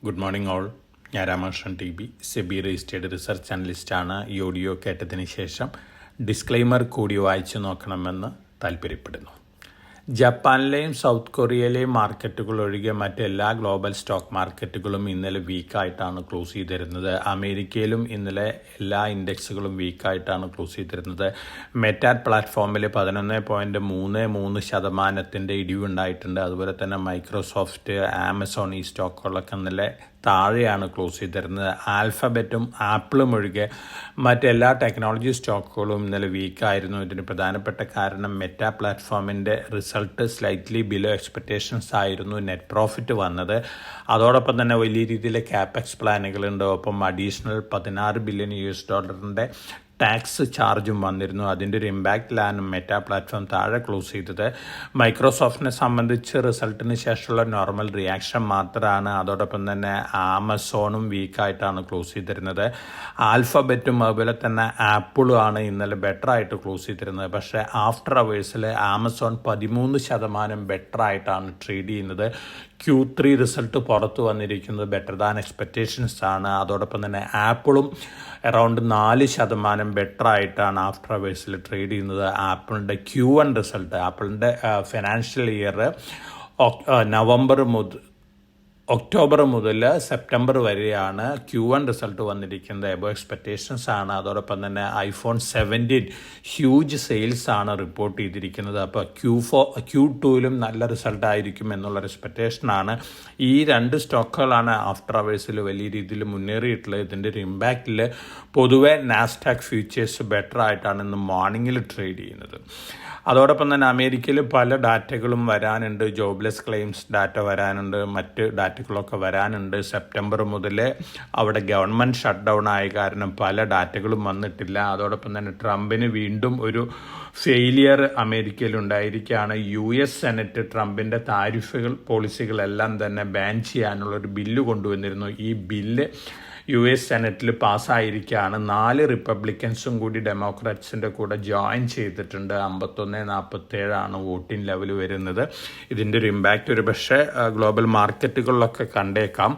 Good morning all. ഞാൻ Ramakrishnan T B, SEBI registered research അനലിസ്റ്റാണ്. ഈ ഓഡിയോ കേട്ടതിന് ശേഷം ഡിസ്ക്ലെയിമർ കൂടി വായിച്ചു നോക്കണമെന്ന് താല്പര്യപ്പെടുന്നു. ജപ്പാനിലെയും സൗത്ത് കൊറിയയിലെയും മാർക്കറ്റുകൾ ഒഴികെ മറ്റെല്ലാ ഗ്ലോബൽ സ്റ്റോക്ക് മാർക്കറ്റുകളും ഇന്നലെ വീക്കായിട്ടാണ് ക്ലോസ് ചെയ്തിരുന്നത്. അമേരിക്കയിലും ഇന്നലെ എല്ലാ ഇൻഡെക്സുകളും വീക്കായിട്ടാണ് ക്ലോസ് ചെയ്തിരുന്നത്. മെറ്റാറ്റ് പ്ലാറ്റ്ഫോമിൽ 11.33% ഇടിവുണ്ടായിട്ടുണ്ട്. അതുപോലെ തന്നെ മൈക്രോസോഫ്റ്റ്, ആമസോൺ, ഈ സ്റ്റോക്കുകളൊക്കെ ഇന്നലെ താഴെയാണ് ക്ലോസ് ചെയ്തിരുന്നത്. ആൽഫബറ്റും ആപ്പിളും ഒഴികെ മറ്റെല്ലാ ടെക്നോളജി സ്റ്റോക്കുകളും ഇന്നലെ വീക്കായിരുന്നു. ഇതിന് പ്രധാനപ്പെട്ട കാരണം മെറ്റ പ്ലാറ്റ്ഫോമിൻ്റെ റിസൾട്ട് സ്ലൈറ്റ്ലി ബിലോ എക്സ്പെക്റ്റേഷൻസ് ആയിരുന്നു. നെറ്റ് പ്രോഫിറ്റ് വന്നത്, അതോടൊപ്പം തന്നെ വലിയ രീതിയിൽ ക്യാപെക്സ് പ്ലാനുകളുണ്ട്. ഒപ്പം അഡീഷണൽ $16 ബില്യൺ ടാക്സ് ചാർജും വന്നിരുന്നു. അതിൻ്റെ ഒരു ഇമ്പാക്റ്റിലാണ് മെറ്റ പ്ലാറ്റ്ഫോം താഴെ ക്ലോസ് ചെയ്തത്. മൈക്രോസോഫ്റ്റിനെ സംബന്ധിച്ച് റിസൾട്ടിന് ശേഷമുള്ള നോർമൽ റിയാക്ഷൻ മാത്രമാണ്. അതോടൊപ്പം തന്നെ ആമസോണും വീക്കായിട്ടാണ് ക്ലോസ് ചെയ്തിരുന്നത്. ആൽഫബറ്റും അതുപോലെ തന്നെ ആപ്പിളും ആണ് ഇന്നലെ ബെറ്റർ ആയിട്ട് ക്ലോസ് ചെയ്തിരുന്നത്. പക്ഷേ ആഫ്റ്റർ അവേഴ്സിൽ ആമസോൺ 13% ബെറ്റർ ആയിട്ടാണ് ട്രേഡ് ചെയ്യുന്നത്. Q3 റിസൾട്ട് പുറത്തു വന്നിരിക്കുന്നത് ബെറ്റർ ദാൻ എക്സ്പെക്റ്റേഷൻസ് ആണ്. അതോടൊപ്പം തന്നെ ആപ്പിളും അറൗണ്ട് 4% ബെറ്റർ ആയിട്ടാണ് ആഫ്റ്റർ അവേഴ്സിൽ ട്രേഡ് ചെയ്യുന്നത്. ആപ്പിളിൻ്റെ Q1 റിസൾട്ട്, ആപ്പിളിൻ്റെ ഫിനാൻഷ്യൽ ഇയർ ഒക്ടോബർ മുതൽ സെപ്റ്റംബർ വരെയാണ് Q1 റിസൾട്ട് വന്നിരിക്കുന്നത്. എബോ എക്സ്പെക്റ്റേഷൻസ് ആണ്. അതോടൊപ്പം തന്നെ iPhone 17 ഹ്യൂജ് സെയിൽസ് ആണ് റിപ്പോർട്ട് ചെയ്തിരിക്കുന്നത്. അപ്പോൾ Q2ലും നല്ല റിസൾട്ട് ആയിരിക്കും എന്നുള്ളൊരു എക്സ്പെക്റ്റേഷനാണ്. ഈ രണ്ട് സ്റ്റോക്കുകളാണ് ആഫ്റ്റർ അവേഴ്സിൽ വലിയ രീതിയിൽ മുന്നേറിയിട്ടുള്ളത്. ഇതിൻ്റെ ഒരു ഇമ്പാക്റ്റിൽ പൊതുവെ നാസ്ഡാക്ക് ഫ്യൂച്ചേഴ്സ് ബെറ്റർ ആയിട്ടാണ് ഇന്ന് മോർണിംഗിൽ ട്രേഡ് ചെയ്യുന്നത്. അതോടൊപ്പം തന്നെ അമേരിക്കയിൽ പല ഡാറ്റകളും വരാനുണ്ട്. ജോബ്ലെസ് ക്ലെയിംസ് ഡാറ്റ വരാനുണ്ട്, മറ്റ് ഡാറ്റകളൊക്കെ വരാനുണ്ട്. സെപ്റ്റംബർ മുതൽ അവിടെ ഗവൺമെൻറ് ഷട്ട് ഡൗൺ ആയ കാരണം പല ഡാറ്റകളും വന്നിട്ടില്ല. അതോടൊപ്പം തന്നെ ട്രംപിന് വീണ്ടും ഒരു ഫെയിലിയർ അമേരിക്കയിൽ ഉണ്ടായിരിക്കുകയാണ്. US സെനറ്റ് ട്രംപിൻ്റെ താരിഫുകൾ പോളിസികളെല്ലാം തന്നെ ബാൻ ചെയ്യാനുള്ളൊരു ബില്ല് കൊണ്ടുവന്നിരുന്നു. ഈ ബില്ല് US സെനറ്റിൽ പാസ്സായിരിക്കുകയാണ്. 4 റിപ്പബ്ലിക്കൻസും കൂടി ഡെമോക്രാറ്റ്സിൻ്റെ കൂടെ ജോയിൻ ചെയ്തിട്ടുണ്ട്. 51-47 വോട്ടിംഗ് ലെവൽ വരുന്നത്. ഇതിൻ്റെ ഒരു ഇമ്പാക്റ്റ് ഒരു പക്ഷേ ഗ്ലോബൽ മാർക്കറ്റുകളിലൊക്കെ കണ്ടേക്കാം.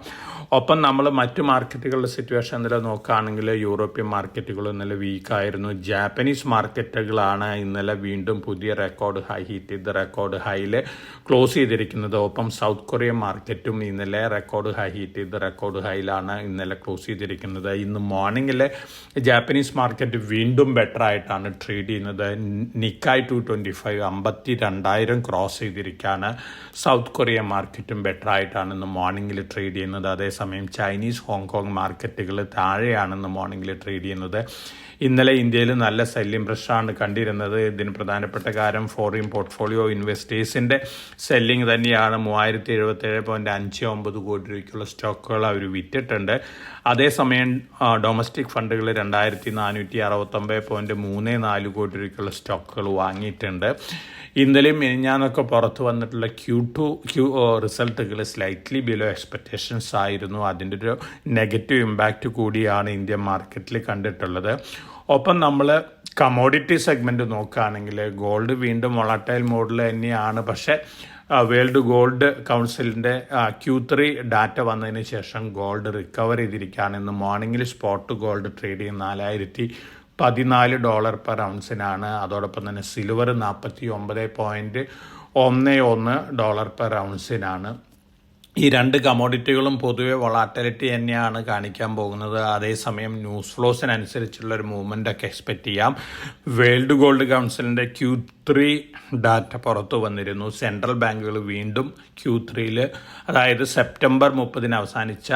ഒപ്പം നമ്മൾ മറ്റു മാർക്കറ്റുകളുടെ സിറ്റുവേഷൻ ഇന്നലെ നോക്കുകയാണെങ്കിൽ യൂറോപ്യൻ മാർക്കറ്റുകൾ ഇന്നലെ വീക്കായിരുന്നു. ജാപ്പനീസ് മാർക്കറ്റുകളാണ് ഇന്നലെ വീണ്ടും പുതിയ റെക്കോർഡ് ഹൈ ഹിറ്റ് ചെയ്ത് റെക്കോർഡ് ഹൈയിൽ ക്ലോസ് ചെയ്തിരിക്കുന്നത്. ഒപ്പം സൗത്ത് കൊറിയൻ മാർക്കറ്റും ഇന്നലെ റെക്കോർഡ് ഹൈ ഹിറ്റ് ചെയ്ത് റെക്കോർഡ് ഹൈയിലാണ് ഇന്നലെ ക്ലോസ് ചെയ്തിരിക്കുന്നത്. ഇന്ന് മോർണിംഗിൽ ജാപ്പനീസ് മാർക്കറ്റ് വീണ്ടും ബെറ്റർ ആയിട്ടാണ് ട്രേഡ് ചെയ്യുന്നത്. നിക്കായ് 225 52,000 ക്രോസ് ചെയ്തിരിക്കുകയാണ്. സൗത്ത് കൊറിയൻ മാർക്കറ്റും ബെറ്റർ ആയിട്ടാണ് ഇന്ന് മോർണിംഗിൽ ട്രേഡ് ചെയ്യുന്നത്. അതേസമയം ചൈനീസ് ഹോങ്കോങ് മാർക്കറ്റുകൾ താഴെയാണെന്ന് മോർണിംഗിൽ ട്രേഡ് ചെയ്യുന്നത്. ഇന്നലെ ഇന്ത്യയിൽ നല്ല സെല്ലിംഗ് പ്രഷറാണ് കണ്ടിരുന്നത്. ഇതിന് പ്രധാനപ്പെട്ട കാര്യം ഫോറിൻ പോർട്ട്ഫോളിയോ ഇൻവെസ്റ്റേഴ്സിൻ്റെ സെല്ലിംഗ് തന്നെയാണ്. 3077.59 കോടി രൂപയ്ക്കുള്ള സ്റ്റോക്കുകൾ അവർ വിറ്റിട്ടുണ്ട്. അതേസമയം ഡൊമസ്റ്റിക് ഫണ്ടുകൾ 2469.34 കോടി രൂപയ്ക്കുള്ള സ്റ്റോക്കുകൾ വാങ്ങിയിട്ടുണ്ട്. ഇന്നലെയും മിനിഞ്ഞാന്നൊക്കെ പുറത്ത് വന്നിട്ടുള്ള Q2 റിസൾട്ടുകൾ സ്ലൈറ്റ്ലി ബിലോ എക്സ്പെക്റ്റേഷൻസ് ആയിരുന്നു. അതിൻ്റെ ഒരു നെഗറ്റീവ് ഇമ്പാക്റ്റ് കൂടിയാണ് ഇന്ത്യൻ മാർക്കറ്റിൽ കണ്ടിട്ടുള്ളത്. ഒപ്പം നമ്മൾ കമോഡിറ്റി സെഗ്മെൻറ്റ് നോക്കുകയാണെങ്കിൽ ഗോൾഡ് വീണ്ടും വോളറ്റൈൽ മോഡിൽ തന്നെയാണ്. പക്ഷേ വേൾഡ് ഗോൾഡ് കൗൺസിലിൻ്റെ Q3 ഡാറ്റ വന്നതിന് ശേഷം ഗോൾഡ് റിക്കവർ ചെയ്തിരിക്കുകയാണ്. ഇന്ന് മോർണിംഗിൽ സ്പോട്ട് ഗോൾഡ് ട്രേഡ് ചെയ്യുന്ന $4014 പെർ ഔൺസിനാണ്. അതോടൊപ്പം തന്നെ സിൽവർ $49.11 പെർ ഔൺസിനാണ്. ഈ രണ്ട് കമോഡിറ്റികളും പൊതുവെ വൊളാറ്റിലിറ്റി തന്നെയാണ് കാണിക്കാൻ പോകുന്നത്. അതേസമയം ന്യൂസ് ഫ്ലോസിനനുസരിച്ചുള്ളൊരു മൂവ്മെൻ്റൊക്കെ എക്സ്പെക്റ്റ് ചെയ്യാം. വേൾഡ് ഗോൾഡ് കൗൺസിലിൻ്റെ Q3 ഡാറ്റ പുറത്തു വന്നിരുന്നു. സെൻട്രൽ ബാങ്കുകൾ വീണ്ടും Q3 അതായത് സെപ്റ്റംബർ 30 അവസാനിച്ച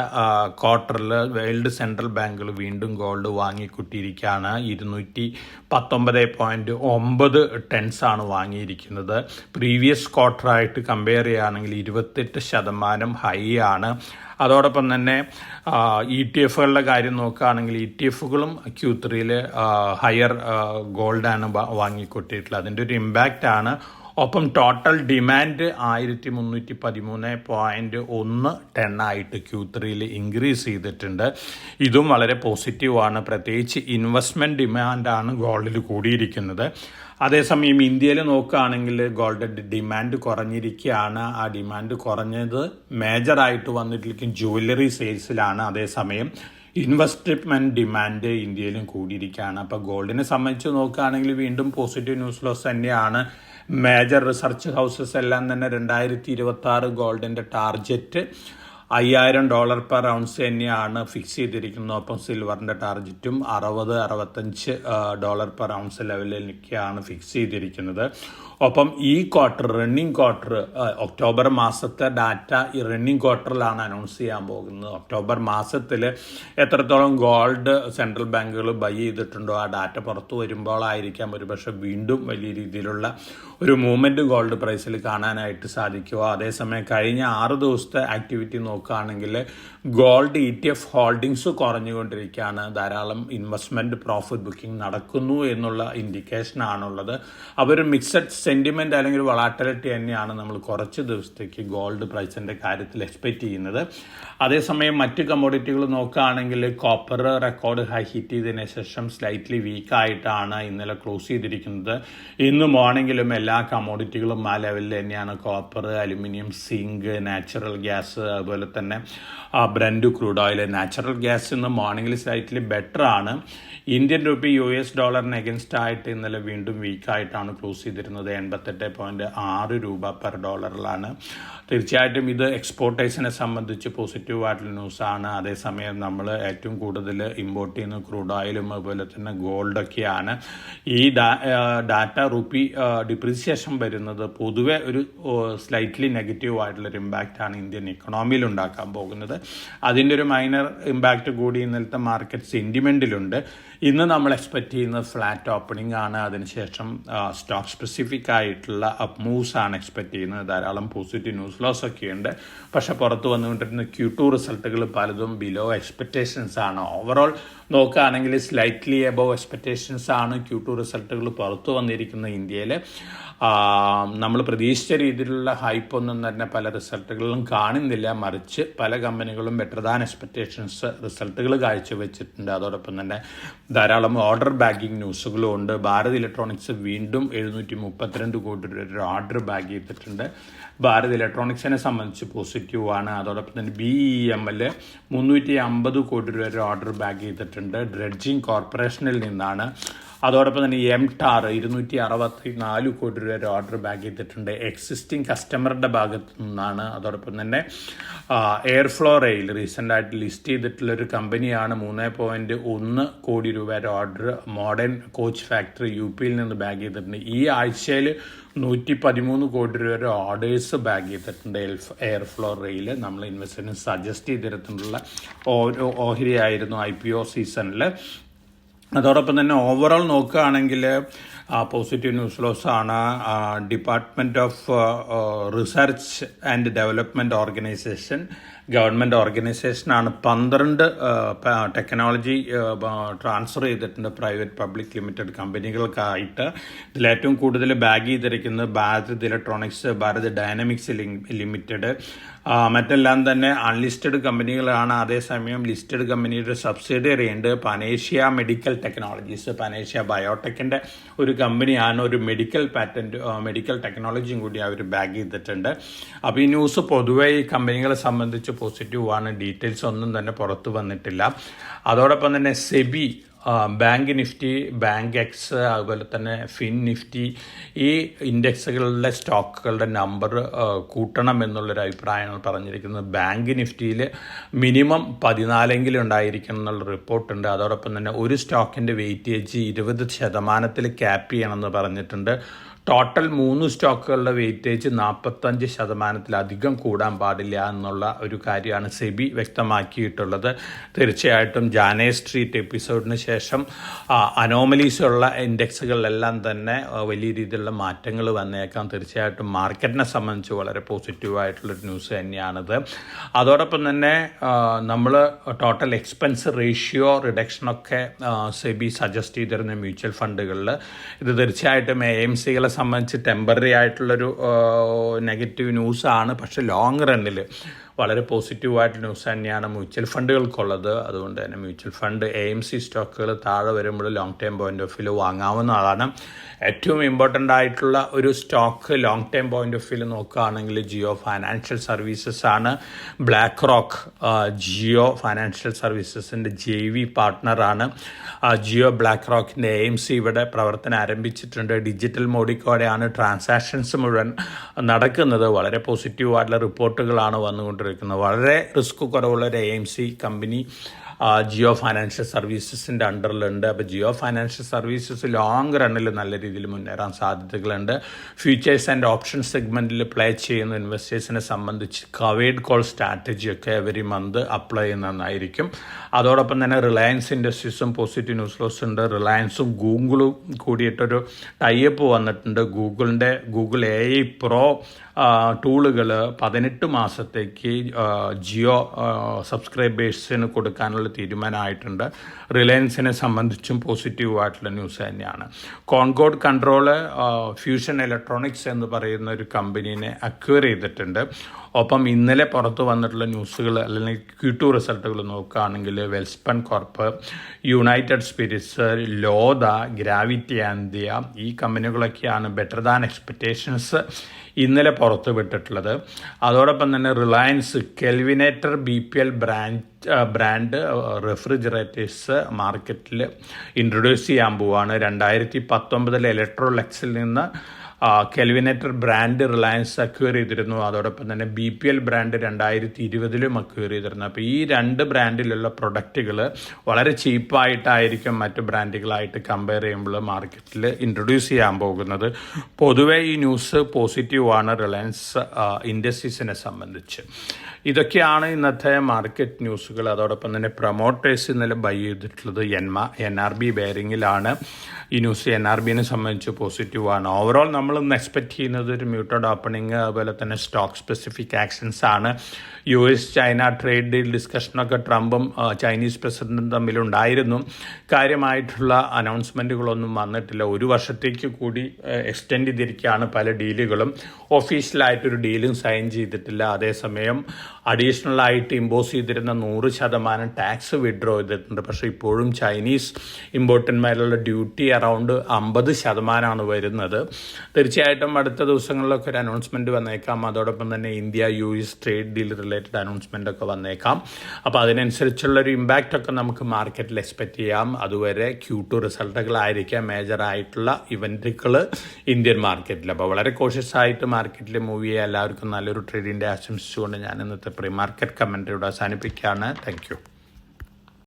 ക്വാർട്ടറിൽ വേൾഡ് സെൻട്രൽ ബാങ്കുകൾ വീണ്ടും ഗോൾഡ് വാങ്ങിക്കൂട്ടിയിരിക്കുകയാണ്. 219.9 ടൺസ് ആണ് വാങ്ങിയിരിക്കുന്നത്. പ്രീവിയസ് ക്വാർട്ടറായിട്ട് കമ്പയർ ചെയ്യുകയാണെങ്കിൽ 28% ഹൈ ആണ്. അതോടൊപ്പം തന്നെ ETF-കളുടെ കാര്യം നോക്കുകയാണെങ്കിൽ ETF-കളും Q3 ഹയർ ഗോൾഡാണ് വാങ്ങിക്കൊട്ടിയിട്ടുള്ളത്. അതിൻ്റെ ഒരു ഇമ്പാക്റ്റാണ് ഒപ്പം ടോട്ടൽ ഡിമാൻഡ് 1313.1 ആയിട്ട് Q3 ഇൻക്രീസ് ചെയ്തിട്ടുണ്ട്. ഇതും വളരെ പോസിറ്റീവാണ്. പ്രത്യേകിച്ച് ഇൻവെസ്റ്റ്മെൻറ്റ് ഡിമാൻഡാണ് ഗോൾഡിൽ കൂടിയിരിക്കുന്നത്. അതേസമയം ഇന്ത്യയിൽ നോക്കുകയാണെങ്കിൽ ഗോൾഡ് ഡിമാൻഡ് കുറഞ്ഞിരിക്കുകയാണ്. ആ ഡിമാൻഡ് കുറഞ്ഞത് മേജറായിട്ട് വന്നിട്ടിരിക്കും ജ്വല്ലറി സെയിൽസിലാണ്. അതേസമയം ഇൻവെസ്റ്റ്മെൻറ്റ് ഡിമാൻഡ് ഇന്ത്യയിലും കൂടിയിരിക്കുകയാണ്. അപ്പോൾ ഗോൾഡിനെ സംബന്ധിച്ച് നോക്കുകയാണെങ്കിൽ വീണ്ടും പോസിറ്റീവ് ന്യൂസ് ഫ്ലോസ് തന്നെയാണ്. മേജർ റിസർച്ച് ഹൗസസ് എല്ലാം തന്നെ 2026 ഗോൾഡിൻ്റെ ടാർജറ്റ് $5,000 പെർ ഔൺസ് തന്നെയാണ് ഫിക്സ് ചെയ്തിരിക്കുന്നത്. ഒപ്പം സിൽവറിൻ്റെ ടാർജറ്റും $60-65 പെർ ഔൺസ് ലെവലിലേക്കാണ് ഫിക്സ് ചെയ്തിരിക്കുന്നത്. ഒപ്പം ഈ ക്വാർട്ടർ റണ്ണിങ് ക്വാർട്ടർ ഒക്ടോബർ മാസത്തെ ഡാറ്റ ഈ റണ്ണിങ് ക്വാർട്ടറിലാണ് അനൗൺസ് ചെയ്യാൻ പോകുന്നത്. ഒക്ടോബർ മാസത്തിൽ എത്രത്തോളം ഗോൾഡ് സെൻട്രൽ ബാങ്കുകൾ ബൈ ചെയ്തിട്ടുണ്ടോ ആ ഡാറ്റ പുറത്തു വരുമ്പോഴായിരിക്കാം ഒരുപക്ഷെ വീണ്ടും വലിയ രീതിയിലുള്ള ഒരു മൂവ്മെൻറ്റ് ഗോൾഡ് പ്രൈസിൽ കാണാനായിട്ട് സാധിക്കുക. അതേസമയം കഴിഞ്ഞ 6 ദിവസത്തെ ആക്ടിവിറ്റി നോക്കുകയാണെങ്കിൽ ഗോൾഡ് ETF ഹോൾഡിങ്സ് കുറഞ്ഞുകൊണ്ടിരിക്കുകയാണ്. ധാരാളം ഇൻവെസ്റ്റ്മെൻറ്റ് പ്രോഫിറ്റ് ബുക്കിംഗ് നടക്കുന്നു എന്നുള്ള ഇൻഡിക്കേഷനാണുള്ളത്. അവർ മിക്സഡ് സെൻറ്റിമെൻറ്റ് അല്ലെങ്കിൽ വളാറ്റിലിറ്റി തന്നെയാണ് നമ്മൾ കുറച്ച് ദിവസത്തേക്ക് ഗോൾഡ് പ്രൈസിൻ്റെ കാര്യത്തിൽ എക്സ്പെക്റ്റ് ചെയ്യുന്നത്. അതേസമയം മറ്റ് കമ്മോഡിറ്റികൾ നോക്കുകയാണെങ്കിൽ കോപ്പർ റെക്കോർഡ് ഹൈ ഹിറ്റ് ചെയ്തതിന് ശേഷം സ്ലൈറ്റ്ലി വീക്കായിട്ടാണ് ഇന്നലെ ക്ലോസ് ചെയ്തിരിക്കുന്നത്. ഇന്ന് മോർണിംഗിലും എല്ലാ കമ്മോഡിറ്റികളും ആ ലെവലിൽ തന്നെയാണ്. Copper, aluminium, zinc, natural gas, അതുപോലെ തന്നെ brent crude oil. Natural gas ഇന്ന് മോർണിംഗിൽ സ്ലൈറ്റ്ലി ബെറ്റർ ആണ്. ഇന്ത്യൻ രൂപ US ഡോളറിന് അഗൻസ്റ്റ് ആയിട്ട് ഇന്നലെ വീണ്ടും വീക്കായിട്ടാണ് ക്ലോസ് ചെയ്തിരുന്നത്. 88.6 രൂപ പെർ ഡോളറിലാണ്. തീർച്ചയായിട്ടും ഇത് എക്സ്പോർട്ടേഴ്സിനെ സംബന്ധിച്ച് പോസിറ്റീവായിട്ടുള്ള ന്യൂസാണ്. അതേസമയം നമ്മൾ ഏറ്റവും കൂടുതൽ ഇമ്പോർട്ട് ചെയ്യുന്ന ക്രൂഡ് ഓയിലും അതുപോലെ തന്നെ ഗോൾഡൊക്കെയാണ്. ഈ ഡാറ്റ റുപ്പി ഡിപ്രീസിയേഷൻ വരുന്നത് പൊതുവെ ഒരു സ്ലൈറ്റ്ലി നെഗറ്റീവായിട്ടുള്ളൊരു ഇമ്പാക്റ്റാണ് ഇന്ത്യൻ ഇക്കണോമിയിൽ ഉണ്ടാക്കാൻ പോകുന്നത്. അതിൻ്റെ ഒരു മൈനർ ഇമ്പാക്റ്റ് കൂടി ഇന്നലത്തെ മാർക്കറ്റ് സെൻറ്റിമെൻറ്റിലുണ്ട്. ഇന്ന് നമ്മൾ എക്സ്പെക്റ്റ് ചെയ്യുന്നത് ഫ്ലാറ്റ് ഓപ്പണിംഗ് ആണ്. അതിനുശേഷം സ്റ്റോക്ക് സ്പെസിഫിക് ആയിട്ടുള്ള അപ്പ് മൂവ്സ് ആണ് എക്സ്പെക്റ്റ് ചെയ്യുന്നത്. ധാരാളം പോസിറ്റീവ് ന്യൂസ് ലോസ് ഒക്കെ ഉണ്ട്. പക്ഷെ പുറത്ത് വന്നുകൊണ്ടിരുന്ന Q2 റിസൾട്ടുകൾ പലതും ബിലോ എക്സ്പെക്റ്റേഷൻസ് ആണ്. ഓവറോൾ നോക്കുകയാണെങ്കിൽ സ്ലൈറ്റ്ലി എബവ് എക്സ്പെക്റ്റേഷൻസ് ആണ് Q2 റിസൾട്ടുകൾ പുറത്തു വന്നിരിക്കുന്ന ഇന്ത്യയിൽ. നമ്മൾ പ്രതീക്ഷിച്ച രീതിയിലുള്ള ഹൈപ്പൊന്നും തന്നെ പല റിസൾട്ടുകളിലും കാണുന്നില്ല. മറിച്ച് പല കമ്പനികളും ബെറ്റർ ദാൻ എക്സ്പെക്റ്റേഷൻസ് റിസൾട്ടുകൾ കാഴ്ചവെച്ചിട്ടുണ്ട്. അതോടൊപ്പം തന്നെ ധാരാളം ഓർഡർ ബാഗിങ് ന്യൂസുകളും ഉണ്ട്. ഭാരത് ഇലക്ട്രോണിക്സ് വീണ്ടും 732 കോടി രൂപ ഓർഡർ ബാഗ് ചെയ്തിട്ടുണ്ട്. ഭാരത് ഇലക്ട്രോണിക്സിനെ സംബന്ധിച്ച് പോസിറ്റീവാണ്. അതോടൊപ്പം തന്നെ BEML 350 കോടി രൂപ ഓർഡർ ബാഗ് ചെയ്തിട്ടുണ്ട്. ഡ്രെഡ്ജിങ് കോർപ്പറേഷനിൽ നിന്നാണ്. അതോടൊപ്പം തന്നെ MTAR 264 കോടി രൂപ ഓർഡർ ബാഗ് ചെയ്തിട്ടുണ്ട്. എക്സിസ്റ്റിംഗ് കസ്റ്റമറുടെ ഭാഗത്തു നിന്നാണ്. അതോടൊപ്പം തന്നെ എയർഫ്ലോ റെയിൽ റീസെൻ്റായിട്ട് ലിസ്റ്റ് ചെയ്തിട്ടുള്ളൊരു കമ്പനിയാണ്. 3.1 കോടി രൂപയുടെ order modern coach factory UP നിന്ന് ബാഗ് ചെയ്തിട്ടുണ്ട്. ഈ ആഴ്ചയിൽ 113 കോടി രൂപയുടെ ഓർഡേഴ്സ് ബാഗ് ചെയ്തിട്ടുണ്ട് എയർഫ്ലോ റെയിൽ. നമ്മൾ ഇൻവെസ്റ്ററിന് സജസ്റ്റ് ചെയ്തിട്ടുള്ള ഓഹരിയായിരുന്നു IPO സീസണിൽ. അതോടൊപ്പം തന്നെ ഓവറോൾ നോക്കുകയാണെങ്കിൽ പോസിറ്റീവ് ന്യൂസ് ലോസ് ആണ്. Department of research and development organisation government ഓർഗനൈസേഷനാണ് 12 ടെക്നോളജി ട്രാൻസ്ഫർ ചെയ്തിട്ടുണ്ട് പ്രൈവറ്റ് പബ്ലിക് ലിമിറ്റഡ് കമ്പനികൾക്കായിട്ട്. ഇതിലേറ്റവും കൂടുതൽ ബാഗ് ചെയ്തിരിക്കുന്നത് Bharat Electronics, Bharat Dynamics Limited, മറ്റെല്ലാം തന്നെ അൺലിസ്റ്റഡ് കമ്പനികളാണ്. അതേസമയം ലിസ്റ്റഡ് കമ്പനിയുടെ സബ്സിഡിയറി ഉണ്ട് പനേഷ്യ മെഡിക്കൽ ടെക്നോളജീസ്. പനേഷ്യ ബയോടെക്കിൻ്റെ ഒരു കമ്പനിയാണ്. ഒരു മെഡിക്കൽ ടെക്നോളജിയും കൂടി അവർ ബാഗ് ചെയ്തിട്ടുണ്ട്. അപ്പോൾ ഈ ന്യൂസ് പൊതുവെ ഈ കമ്പനികളെ സംബന്ധിച്ച് പോസിറ്റീവാണ്. ഡീറ്റെയിൽസ് ഒന്നും തന്നെ പുറത്തു വന്നിട്ടില്ല. അതോടൊപ്പം തന്നെ SEBI bank Nifty, bank X, അതുപോലെ തന്നെ ഫിൻ നിഫ്റ്റി ഈ ഇൻഡെക്സുകളുടെ സ്റ്റോക്കുകളുടെ നമ്പർ കൂട്ടണം എന്നുള്ളൊരു അഭിപ്രായമാണ് പറഞ്ഞിരിക്കുന്നത്. ബാങ്ക് നിഫ്റ്റിയിൽ മിനിമം 14 ഉണ്ടായിരിക്കണം എന്നുള്ള റിപ്പോർട്ടുണ്ട്. അതോടൊപ്പം തന്നെ ഒരു സ്റ്റോക്കിൻ്റെ വെയിറ്റേജ് 20% ക്യാപ്പ് ചെയ്യണമെന്ന് പറഞ്ഞിട്ടുണ്ട്. ടോട്ടൽ 3 സ്റ്റോക്കുകളുടെ വെയിറ്റേജ് 45% കൂടാൻ പാടില്ല എന്നുള്ള ഒരു കാര്യമാണ് സെബി വ്യക്തമാക്കിയിട്ടുള്ളത്. തീർച്ചയായിട്ടും ജാനേ സ്ട്രീറ്റ് എപ്പിസോഡിന് ശേഷം അനോമലീസ് ഉള്ള ഇൻഡെക്സുകളിലെല്ലാം തന്നെ വലിയ രീതിയിലുള്ള മാറ്റങ്ങൾ വന്നേക്കാം. തീർച്ചയായിട്ടും മാർക്കറ്റിനെ സംബന്ധിച്ച് വളരെ പോസിറ്റീവായിട്ടുള്ളൊരു ന്യൂസ് തന്നെയാണിത്. അതോടൊപ്പം തന്നെ നമ്മൾ ടോട്ടൽ എക്സ്പെൻസ് റേഷ്യോ റിഡക്ഷനൊക്കെ സെബി സജസ്റ്റ് ചെയ്തിരുന്ന മ്യൂച്വൽ ഫണ്ടുകളിൽ ഇത് തീർച്ചയായിട്ടും AMCകളെ സംബന്ധിച്ച് ടെമ്പററി ആയിട്ടുള്ളൊരു നെഗറ്റീവ് ന്യൂസാണ്. പക്ഷേ ലോങ് റണ്ണിൽ വളരെ പോസിറ്റീവായിട്ട് ന്യൂസ് തന്നെയാണ് മ്യൂച്വൽ ഫണ്ടുകൾക്കുള്ളത്. അതുകൊണ്ട് തന്നെ മ്യൂച്വൽ ഫണ്ട് AMC സ്റ്റോക്കുകൾ താഴെ വരുമ്പോൾ long time point of view വാങ്ങാവുന്നതാണ്. ഏറ്റവും ഇമ്പോർട്ടൻ്റ് ആയിട്ടുള്ള ഒരു stock long time point of view നോക്കുകയാണെങ്കിൽ ജിയോ ഫൈനാൻഷ്യൽ സർവീസസ് ആണ്. ബ്ലാക്ക് റോക്ക് ജിയോ ഫൈനാൻഷ്യൽ സർവീസസിൻ്റെ JV പാർട്ട്ണറാണ്. ജിയോ ബ്ലാക്ക് റോക്കിൻ്റെ AMC ഇവിടെ പ്രവർത്തനം ആരംഭിച്ചിട്ടുണ്ട്. ഡിജിറ്റൽ മോഡിക്കോടെയാണ് ട്രാൻസാക്ഷൻസ് മുഴുവൻ നടക്കുന്നത്. വളരെ പോസിറ്റീവായിട്ടുള്ള റിപ്പോർട്ടുകളാണ് വന്നുകൊണ്ടിരിക്കുന്നത്. വളരെ റിസ്ക് കുറവുള്ള ഒരു AMC കമ്പനി ജിയോ ഫൈനാൻഷ്യൽ സർവീസസിൻ്റെ അണ്ടറിലുണ്ട്. അപ്പോൾ ജിയോ ഫൈനാൻഷ്യൽ സർവീസസ് ലോങ് റണ്ണിൽ നല്ല രീതിയിൽ മുന്നേറാൻ സാധ്യതകളുണ്ട്. ഫ്യൂച്ചേഴ്സ് ആൻഡ് ഓപ്ഷൻ സെഗ്മെൻറ്റിൽ പ്ലേ ചെയ്യുന്ന ഇൻവെസ്റ്റേഴ്സിനെ സംബന്ധിച്ച് കവേഡ് കോൾ സ്ട്രാറ്റജിയൊക്കെ എവരി മന്ത് അപ്ലൈ ചെയ്യുന്നതായിരിക്കും. അതോടൊപ്പം തന്നെ റിലയൻസ് ഇൻഡസ്ട്രീസും പോസിറ്റീവ് ന്യൂസ് ഫ്ലോസ് ഉണ്ട്. റിലയൻസും ഗൂഗിളും കൂടിയിട്ടൊരു ടൈപ്പ് വന്നിട്ടുണ്ട്. ഗൂഗിൾ AI Pro ടൂളുകൾ 18 മാസത്തേക്ക് ജിയോ സബ്സ്ക്രൈബേഴ്സിന് കൊടുക്കാനുള്ള തീരുമാനമായിട്ടുണ്ട്. റിലയൻസിനെ സംബന്ധിച്ചും പോസിറ്റീവായിട്ടുള്ള ന്യൂസ് തന്നെയാണ്. കോൺകോഡ് കൺട്രോൾ ഫ്യൂഷൻ ഇലക്ട്രോണിക്സ് എന്ന് പറയുന്ന ഒരു കമ്പനീനെ അക്വയർ ചെയ്തിട്ടുണ്ട്. ഒപ്പം ഇന്നലെ പുറത്ത് വന്നിട്ടുള്ള ന്യൂസുകൾ അല്ലെങ്കിൽ Q2 റിസൾട്ടുകൾ നോക്കുകയാണെങ്കിൽ Welspun Corp, United Spirits, Lodha, Gravity India ഈ കമ്പനികളൊക്കെയാണ് ബെറ്റർ ദാൻ എക്സ്പെക്റ്റേഷൻസ് ഇന്നലെ പുറത്ത് വിട്ടിട്ടുള്ളത്. അതോടൊപ്പം തന്നെ Reliance Kelvinator BPL brand refrigerators മാർക്കറ്റിൽ ഇൻട്രൊഡ്യൂസ് ചെയ്യാൻ പോവുകയാണ്. 2019 ഇലക്ട്രോലെക്സിൽ നിന്ന് കെൽവിനേറ്റർ ബ്രാൻഡ് റിലയൻസ് അക്വയർ ചെയ്തിരുന്നു. അതോടൊപ്പം തന്നെ BPL ബ്രാൻഡ് 2020 അക്വയർ ചെയ്തിരുന്നു. അപ്പോൾ ഈ 2 ബ്രാൻഡിലുള്ള പ്രൊഡക്റ്റുകൾ വളരെ ചീപ്പായിട്ടായിരിക്കും മറ്റ് ബ്രാൻഡുകളായിട്ട് കമ്പയർ ചെയ്യുമ്പോൾ മാർക്കറ്റിൽ ഇൻട്രൊഡ്യൂസ് ചെയ്യാൻ പോകുന്നത്. പൊതുവേ ഈ ന്യൂസ് പോസിറ്റീവാണ് റിലയൻസ് ഇൻഡസ്ട്രീസിനെ സംബന്ധിച്ച്. ഇതൊക്കെയാണ് ഇന്നത്തെ മാർക്കറ്റ് ന്യൂസുകൾ. അതോടൊപ്പം തന്നെ പ്രൊമോട്ടേഴ്സ് ഇന്നലെ ബൈ ചെയ്തിട്ടുള്ളത് NRB ബെയറിങ്ങിലാണ്. ഈ ന്യൂസ് NRBനെ സംബന്ധിച്ച് പോസിറ്റീവാണ്. ഓവറോൾ നമ്മളിന്ന് എക്സ്പെക്റ്റ് ചെയ്യുന്നത് ഒരു മ്യൂട്ടഡ് ഓപ്പണിങ്, അതുപോലെ തന്നെ സ്റ്റോക്ക് സ്പെസിഫിക് ആക്ഷൻസ് ആണ്. US ചൈന ട്രേഡ് ഡീൽ ഡിസ്കഷനൊക്കെ ട്രംപും ചൈനീസ് പ്രസിഡന്റും തമ്മിലുണ്ടായിരുന്നു. കാര്യമായിട്ടുള്ള അനൗൺസ്മെൻറ്റുകളൊന്നും വന്നിട്ടില്ല. ഒരു വർഷത്തേക്ക് കൂടി എക്സ്റ്റെൻഡ് ചെയ്തിരിക്കുകയാണ് പല ഡീലുകളും. ഒഫീഷ്യലായിട്ടൊരു ഡീലും സൈൻ ചെയ്തിട്ടില്ല. അതേസമയം അഡീഷണൽ ആയിട്ട് ഇമ്പോസ് ചെയ്തിരുന്ന 100% ടാക്സ് വിഡ്രോ ചെയ്തിട്ടുണ്ട്. പക്ഷേ ഇപ്പോഴും ചൈനീസ് ഇമ്പോർട്ടിന്മേലുള്ള ഡ്യൂട്ടി അറൗണ്ട് 50% വരുന്നത്. തീർച്ചയായിട്ടും അടുത്ത ദിവസങ്ങളിലൊക്കെ ഒരു അനൗൺസ്മെൻറ്റ് വന്നേക്കാം. അതോടൊപ്പം തന്നെ India US trade deal related announcement ഒക്കെ വന്നേക്കാം. അപ്പോൾ അതിനനുസരിച്ചുള്ളൊരു ഇമ്പാക്റ്റ് ഒക്കെ നമുക്ക് മാർക്കറ്റിൽ എക്സ്പെക്റ്റ് ചെയ്യാം. അതുവരെ Q2 റിസൾട്ടുകളായിരിക്കാം മേജറായിട്ടുള്ള ഇവൻറ്റുകൾ ഇന്ത്യൻ മാർക്കറ്റിൽ. അപ്പോൾ വളരെ കോഷ്യസ് ആയിട്ട് മാർക്കറ്റിൽ മൂവ് ചെയ്യുക. എല്ലാവർക്കും നല്ലൊരു ട്രേഡിൻ്റെ ആശംസിച്ചുകൊണ്ട് ഞാൻ ഇന്നത്തെ പ്രീ മാർക്കറ്റ് കമൻറ്ററിയോട് അവസാനിപ്പിക്കുകയാണ്. Thank you.